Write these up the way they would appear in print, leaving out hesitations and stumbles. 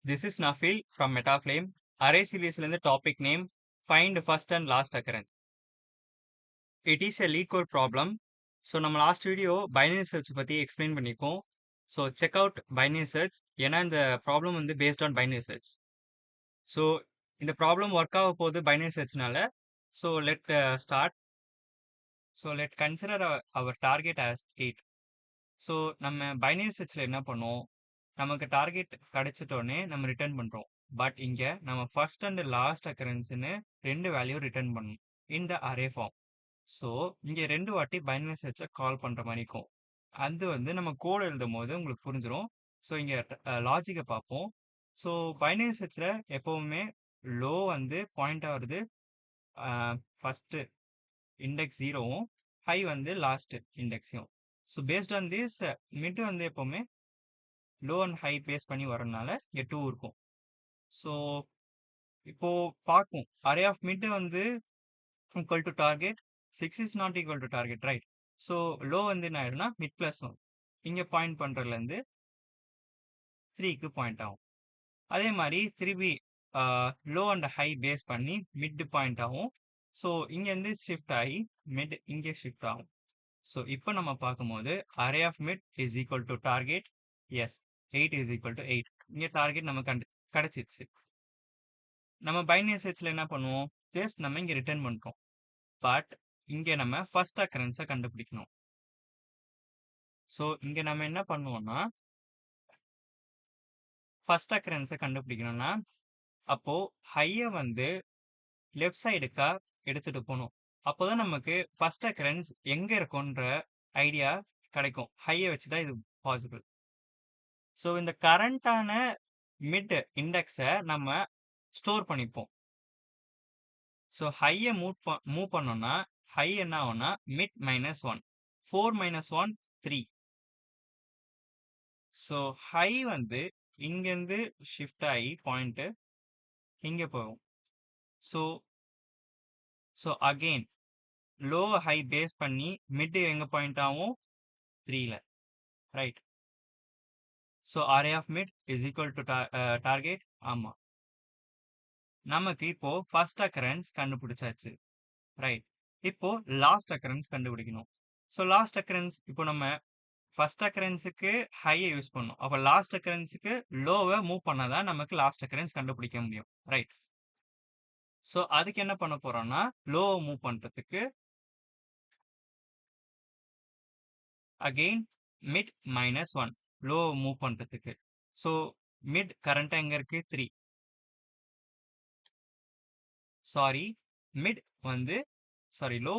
This is Nafil from Metaflame. Array series the topic name find first and last occurrence. It is a lead code problem. So நம்ம last video binary search பத்தி explain பண்ணிருக்கோம். So check out binary search. ஏன்னா இந்த problem based on binary search. So இந்த problem work ஆக போகுது binary searchனால. So let start. So let consider our target as 8. So நம்ம binary சர்ச்சில் என்ன பண்ணோம், நமக்கு டார்கெட் கிடைச்சிட்டோன்னே நம்ம ரிட்டர்ன் பண்ணுறோம். பட் இங்கே நம்ம ஃபர்ஸ்ட் அண்ட் லாஸ்ட் அக்கரன்ஸ்னு ரெண்டு வேல்யூ ரிட்டர்ன் பண்ணணும் இந்த அரே ஃபார்ம். ஸோ இங்கே ரெண்டு வாட்டி பைனரி சர்ச்சை கால் பண்ணுற மாதிரி இருக்கும். அது நம்ம கோட் எழுதும் போது உங்களுக்கு புரிஞ்சிடும். ஸோ இங்கே லாஜிக்கை பார்ப்போம். ஸோ பைனரி சர்ச்சில் எப்போவுமே லோ பாயிண்ட் ஆகுறது ஃபஸ்ட்டு இண்டெக்ஸ் 0வும் ஹை லாஸ்ட் இண்டெக்ஸையும். So based on this mid எப்போவுமே லோ அண்ட் ஹை பேஸ் பண்ணி வரதுனால இங்கே 2 இருக்கும். ஸோ இப்போ பார்க்கும் array of mid equal to target 6 is not equal to target, right? So low என்ன ஆயிடும்னா மிட் பிளஸ் 1 இங்கே பாயிண்ட் பண்ணுறதுலேருந்து 3க்கு பாயிண்ட் ஆகும். அதே மாதிரி திருப்பி லோ அண்ட் ஹை பேஸ் பண்ணி மிட் பாயிண்ட் ஆகும். ஸோ இங்கேருந்து ஷிஃப்ட் ஆகி மிட் இங்கே ஷிஃப்ட் ஆகும். ஸோ இப்போ நம்ம பார்க்கும்போது array of mid is equal to target, yes 8 is equal to 8. இங்கே டார்கெட் நம்ம கிடைச்சிருச்சு. நம்ம பைனரி சர்ச்சில் என்ன பண்ணுவோம், ஜஸ்ட் நம்ம இங்கே ரிட்டர்ன் பண்ணுறோம். பட் இங்கே நம்ம ஃபர்ஸ்ட் அக்கரன்ஸை கண்டுபிடிக்கணும். ஸோ இங்கே நம்ம என்ன பண்ணுவோம்னா ஃபர்ஸ்ட் அக்கரன்ஸை கண்டுபிடிக்கணும்னா அப்போ ஹையை லெஃப்ட் சைடுக்கா எடுத்துட்டு போகணும். அப்போதான் நமக்கு ஃபர்ஸ்ட் அக்கரன்ஸ் எங்க இருக்கும்ன்ற ஐடியா கிடைக்கும். ஹையை வச்சு தான் இது பாசிபிள். ஸோ இந்த கரண்டான மிட் இண்டெக்ஸை நம்ம ஸ்டோர் பண்ணிப்போம். ஸோ ஹையை மூவ் பண்ணோம்னா ஹை என்ன ஆகும்னா மிட் -1, 4 - 1 3. ஸோ ஹை இங்கேருந்து ஷிஃப்ட் ஆகி பாயிண்ட் இங்கே போகும். So again low high pass பண்ணி மிட் எங்க பாயிண்ட் ஆகும் 3ல, right? So array of mid is equal to target. ஆமா, நமக்கு இப்போ ஃபர்ஸ்ட் அக்கரன்ஸ் கண்டுபிடிச்சாச்சு, ரைட்? இப்போ லாஸ்ட் அக்கரன்ஸ் கண்டுபிடிக்கணும். ஸோ லாஸ்ட் அக்கரன்ஸ் இப்போ நம்ம ஃபர்ஸ்ட் அக்கரன்ஸுக்கு ஹையை யூஸ் பண்ணணும். அப்போ லாஸ்ட் அக்கரன்ஸுக்கு லோவை மூவ் பண்ணாதான் நமக்கு லாஸ்ட் அக்கரன்ஸ் கண்டுபிடிக்க முடியும், ரைட்? ஸோ அதுக்கு என்ன பண்ண போறோம்னா லோவை மூவ் பண்றதுக்கு அகெயின் மிட் -1 லோ மூவ் பண்றதுக்கு. ஸோ மிட் கரண்டா எங்க இருக்கு 3. Sorry mid low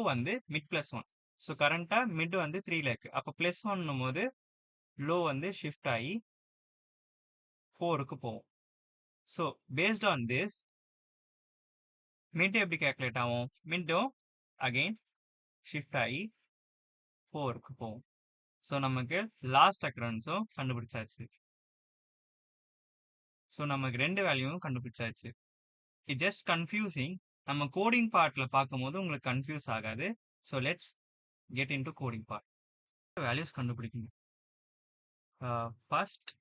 mid +1. So கரண்டா மிட் 3ல இருக்கு. அப்போ +1 போது லோ ஷிஃப்ட் ஆகி 4க்கு போகும். So based on this mid எப்படி கேல்குலேட் ஆகும், மிட்டும் அகெயின் ஷிஃப்ட் ஆகி 4க்கு போகும். ஸோ நமக்கு லாஸ்ட் அக்கரன்ஸும் கண்டுபிடிச்சாச்சு. ஸோ நமக்கு ரெண்டு வேல்யூவும் கண்டுபிடிச்சாச்சு. It just confusing. நம்ம கோடிங் பார்ட்ல பார்க்கும்போது உங்களுக்கு கன்ஃபியூஸ் ஆகாது. So let's get into coding part. Values கண்டுபிடிக்கணும். First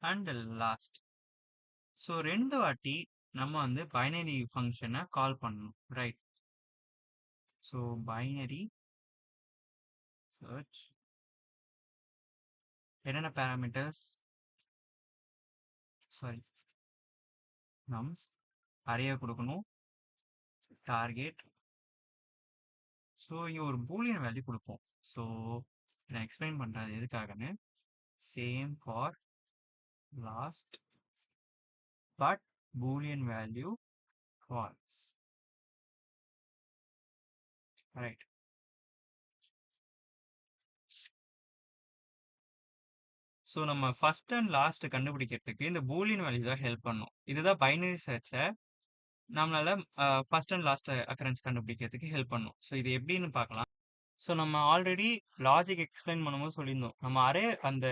and last. ஸோ ரெண்டு வாட்டி நம்ம பைனரி ஃபங்க்ஷனை கால் பண்ணணும், ரைட்? ஸோ பைனரி சர்ச் என்னென்ன பேராமீட்டர்ஸ், சாரி நம்ஸ் அரேயை கொடுக்கணும், டார்கெட். ஸோ இங்கே ஒரு பூலியன் வேல்யூ கொடுப்போம். ஸோ நான் எக்ஸ்பிளைன் பண்ணுறது எதுக்காகன்னு. Same for last but boolean value false, right? So நம்ம ஃபர்ஸ்ட் அண்ட் லாஸ்ட் கண்டுபிடிக்கிறதுக்கு இந்த பூலியன் வேல்யூ தான் ஹெல்ப் பண்ணும். இதுதான் பைனரி சர்ச்சை நம்மளால ஃபர்ஸ்ட் அண்ட் லாஸ்ட் அக்கரன்ஸ் கண்டுபிடிக்கிறதுக்கு ஹெல்ப் பண்ணும். ஸோ இது எப்படின்னு பார்க்கலாம். ஸோ நம்ம ஆல்ரெடி லாஜிக் எக்ஸ்பிளைன் பண்ணும்போது சொல்லியிருந்தோம், நம்ம அரே அந்த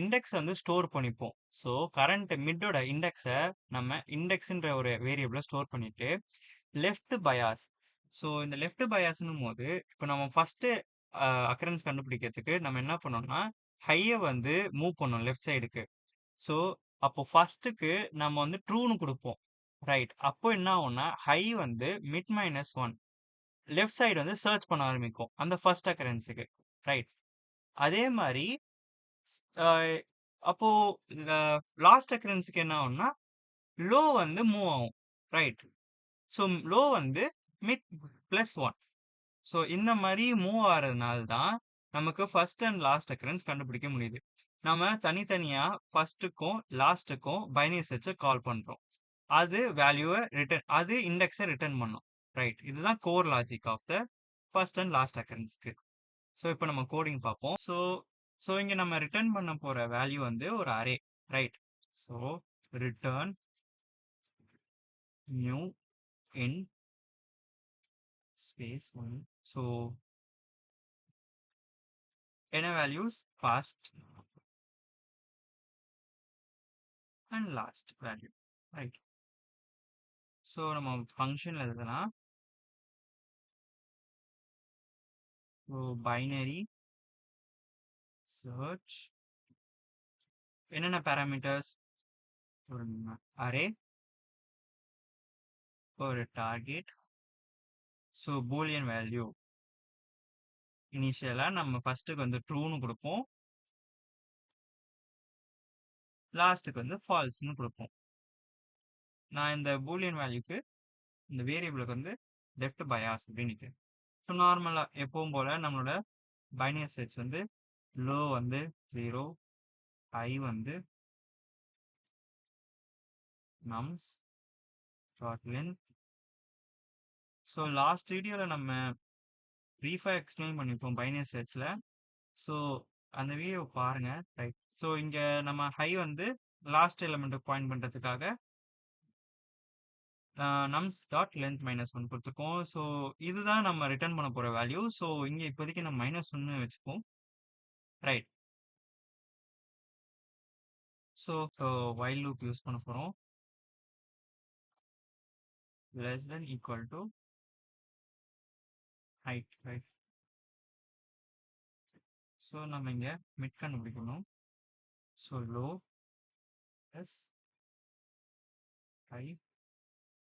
இண்டெக்ஸ் ஸ்டோர் பண்ணிப்போம். ஸோ கரண்ட் மிட்டோட இண்டெக்ஸை நம்ம இண்டெக்ஸ்ன்ற ஒரு வேரியபிளை ஸ்டோர் பண்ணிட்டு லெஃப்ட் பயாஸ். ஸோ இந்த லெஃப்ட் பயாஸ்னும் போது இப்போ நம்ம ஃபர்ஸ்ட் அக்கரன்ஸ் கண்டுபிடிக்கிறதுக்கு நம்ம என்ன பண்ணோம்னா ஹைய வந்து மூவ் பண்ணும் லெஃப்ட் சைடுக்கு. ஸோ அப்போ ஃபர்ஸ்ட்டுக்கு நம்ம வந்து ட்ரூன்னு கொடுப்போம். ரைட். அப்போ என்ன ஆகும்னா ஹை வந்து mid minus one left side வந்து சர்ச் பண்ண ஆரம்பிக்கும் அந்த ஃபர்ஸ்ட் அக்கரன்ஸுக்கு. ரைட். அதே மாதிரி அப்போ லாஸ்ட் அக்கரன்ஸுக்கு என்ன ஆகும்னா லோ வந்து மூவ் ஆகும். ரைட். ஸோ லோ வந்து மிட் பிளஸ் ஒன். ஸோ இந்த மாதிரி மூவ் ஆகிறதுனால தான் நமக்கு ஃபர்ஸ்ட் அண்ட் லாஸ்ட் அக்கரன்ஸ் கண்டுபிடிக்க முடியுது. நம்ம தனித்தனியா ஃபர்ஸ்ட்டுக்கும் லாஸ்ட்டுக்கும் பைனரி சர்ச்சை கால் பண்றோம். அது வேல்யூவை ரிட்டர்ன், அது இண்டெக்ஸை ரிட்டர்ன் பண்ணும். ரைட். இதுதான் core logic of the first and last அக்கரன்ஸ்க்கு. ஸோ இப்போ நம்ம கோடிங் பார்ப்போம். ஸோ இங்க நம்ம ரிட்டர்ன் பண்ண போற வேல்யூ வந்து ஒரு array. Right. So return new in space one. So என்ன values? First and last value. Right. So நம்ம ஃபங்க்ஷன்ல எழுதலாம். ஸோ பைனரி சர்ச் என்னென்ன பேராமீட்டர்ஸ்? ஒரு அரே, ஒரு டார்கெட். ஸோ பூலியன் வேல்யூ இனிஷியலா நம்ம ஃபர்ஸ்ட்டுக்கு வந்து ட்ரூன்னு கொடுப்போம், லாஸ்ட்டுக்கு வந்து ஃபால்ஸ்னு கொடுப்போம். நான் இந்த பூலியன் வேல்யூக்கு இந்த வேரியபிளுக்கு வந்து லெஃப்ட் பயாஸ் அப்படின்னு. ஸோ நார்மலாக எப்பவும் போல நம்மளோட பைனரி சர்ச் வந்து லோ வந்து 0, ஹை வந்து nums dot length. So last வீடியோவில் நம்ம ப்ரீஃபாக எக்ஸ்பிளைன் பண்ணியிருப்போம் பைனரி சர்ச்சில். ஸோ அந்த வீடியோ பாருங்க. ரைட். ஸோ இங்கே நம்ம ஹை வந்து லாஸ்ட் எலிமெண்ட்டை பாயிண்ட் பண்ணுறதுக்காக nums dot length minus one கொடுத்துருக்கோம். ஸோ இதுதான் நம்ம ரிட்டர்ன் பண்ண போகிற வேல்யூ. ஸோ இங்கே இப்போதைக்கு நம்ம மைனஸ் ஒன்று வச்சுப்போம். Right. So while loop use பண்ண போகிறோம். less than equal to height. Right. So நம்ம இங்கே மிட் கண்டுபிடிக்கணும். So low plus high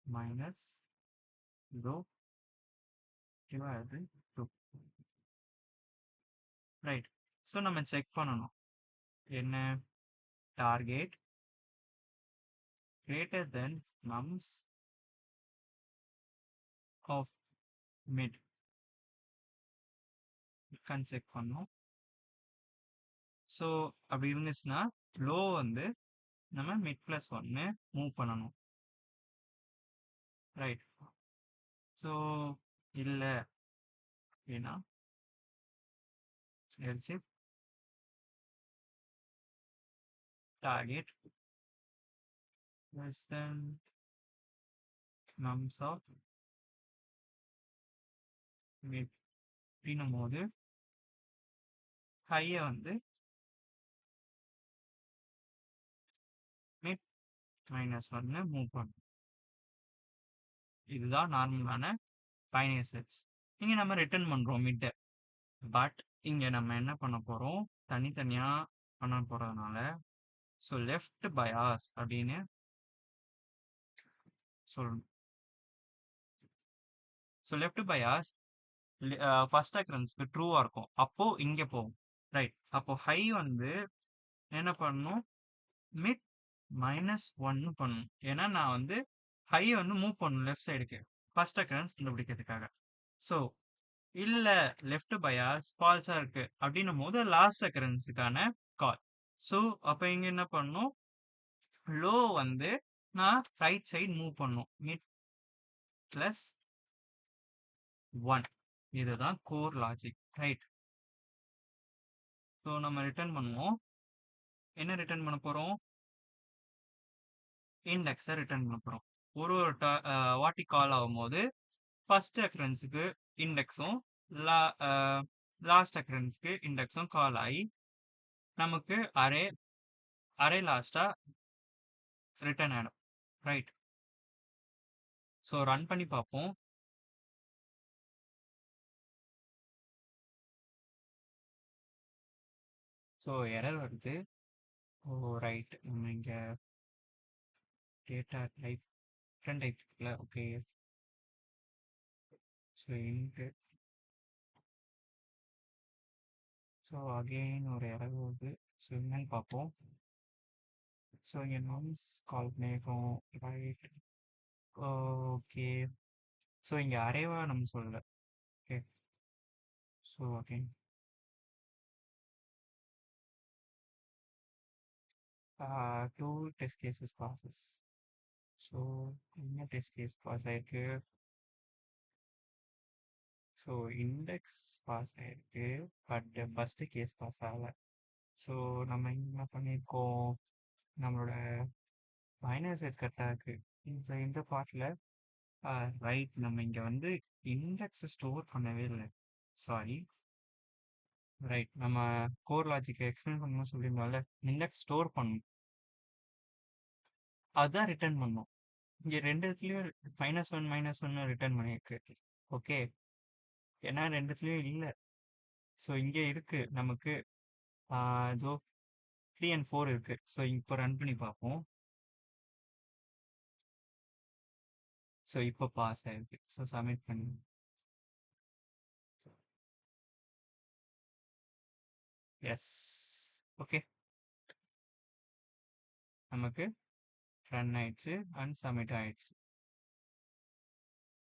minus low divided 2. Right. So நம்ம செக் பண்ணணும் என்ன? Target greater than nums of mid check பண்ணணும். ஸோ அப்படி இருந்துச்சுன்னா லோ வந்து நம்ம மிட் ப்ளஸ் ஒன்று மூவ் பண்ணணும். ரைட். ஸோ இல்லை அப்படின்னா elif target less than nums of mid அப்படின்னும் போது ஹையை வந்து மிட் மைனஸ் ஒன்று மூவ் பண்ணும். இதுதான் நார்மலான பைனரி சர்ச். இங்கே நம்ம ரிட்டர்ன் பண்ணுறோம் மிட்டை. பட் இங்கே நம்ம என்ன பண்ண போகிறோம்? தனித்தனியாக பண்ண போகிறதுனால ஸோ லெஃப்ட் பயாஸ் அப்படின்னு சொல்லணும். ஸோ லெஃப்ட் பயாஸ் ஃபர்ஸ்ட் அக்கரன்ஸ்க்கு ட்ரூவாக இருக்கும். அப்போது இங்கே போகும். ரைட். அப்போ ஹை வந்து என்ன பண்ணணும்? மிட் மைனஸ் ஒன்னு பண்ணணும். ஏன்னா நான் வந்து ஹை வந்து மூவ் பண்ணணும் லெஃப்ட் சைடுக்கு ஃபர்ஸ்ட் அக்கரன்ஸ் கண்டுபிடிக்கிறதுக்காக. ஸோ இல்லை லெஃப்ட் பயாஸ் ஃபால்ஸாக இருக்கு அப்படின்னும் போது லாஸ்ட் அக்கரன்ஸுக்கான கால். ஸோ அப்போ இங்கே என்ன பண்ணணும்? லோ வந்து நான் ரைட் சைடு மூவ் பண்ணணும் மிட் ப்ளஸ் ஒன். இதுதான் கோர் லாஜிக். ரைட். ஸோ நம்ம ரிட்டர்ன் பண்ணுவோம். என்ன ரிட்டர்ன் பண்ண போகிறோம்? இண்டெக்ஸை ரிட்டர்ன் பண்ண போகிறோம். ஒரு வாட்டி கால் ஆகும்போது ஃபர்ஸ்ட் அக்கரன்ஸுக்கு இண்டெக்ஸும் லாஸ்ட் அக்கரன்ஸுக்கு இண்டெக்ஸும் கால் ஆகி நமக்கு அரே லாஸ்ட்டாக ரிட்டர்ன் ஆகிடும். ரைட். ஸோ ரன் பண்ணி பார்ப்போம். ஸோ எரர் வருது. ஓ ரைட். நம்ம இங்கே டேட்டா டைப் டிஃப்ரெண்ட் டைப் இருக்குல்ல. Okay. So into. So again ஒரு எரர் வருது. ஸோ என்னன்னு பார்ப்போம். ஸோ இங்கே நாம்ஸ் கால் பண்ணியிருக்கோம். ரைட். ஓகே. ஸோ இங்கே அரேவா நம்ம சொல்லல. Okay. So again two test cases passes. So என்ன டெஸ்ட் கேஸ் பாஸ் ஆயிருக்கு. ஸோ இண்டெக்ஸ் பாஸ் ஆயிருக்கு. பட் ஃபஸ்ட்டு கேஸ் பாஸ் ஆகலை. ஸோ நம்ம என்ன பண்ணியிருக்கோம், நம்மளோட மைனர் சைஸ் கரெக்டாக இருக்கு. இந்த பார்ட்டில் ரைட். நம்ம இங்கே வந்து இண்டெக்ஸ் ஸ்டோர் பண்ணவே இல்லை. சாரி. ரைட். நம்ம கோர் லாஜிக்கை எக்ஸ்பிளைன் பண்ணணும்னு சொல்லியிருந்தோம்ல, இண்டெக்ஸ் ஸ்டோர் பண்ணணும், அதுதான் ரிட்டர்ன் பண்ணோம். இங்கே ரெண்டு இடத்துலையும் -1 ரிட்டர்ன் பண்ணியிருக்கு. ஓகே. ஏன்னா ரெண்டு இடத்துலையும் இல்லை. ஸோ இங்கே இருக்கு நமக்கு இதோ 3 and 4 இருக்கு. ஸோ இப்போ ரன் பண்ணி பார்ப்போம். ஸோ இப்போ பாஸ் ஆயிருக்கு. ஸோ சப்மிட் பண்ணி எஸ். ஓகே. நமக்கு ரன் ஆயிடுச்சு அண்ட் சப்மிட் ஆயிடுச்சு.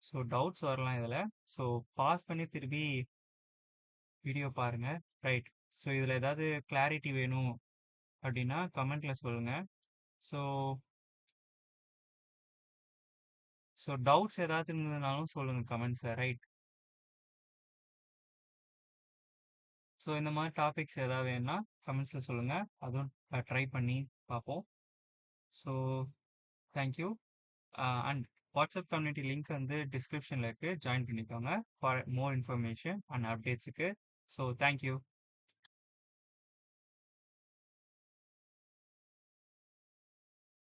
ஸோ டவுட்ஸ் வரலாம் இதில். ஸோ பாஸ் பண்ணி திருப்பி வீடியோ பாருங்க. ரைட். ஸோ இதில் ஏதாவது கிளாரிட்டி வேணும் அப்படின்னா கமெண்ட்ல சொல்லுங்க. ஸோ ஸோ டவுட்ஸ் ஏதாவது இருந்ததுனாலும் சொல்லுங்க கமெண்ட்ஸை. ரைட். ஸோ இந்த மாதிரி டாபிக்ஸ் ஏதாவது வேணும்னா கமெண்ட்ஸில் சொல்லுங்கள், அதுவும் ட்ரை பண்ணி பார்ப்போம். So thank you. And WhatsApp community link வந்து டிஸ்கிரிப்ஷனில் இருக்குது, ஜாயின் பண்ணிக்கோங்க ஃபார் மோர் இன்ஃபர்மேஷன் அண்ட் அப்டேட்ஸுக்கு. So thank you.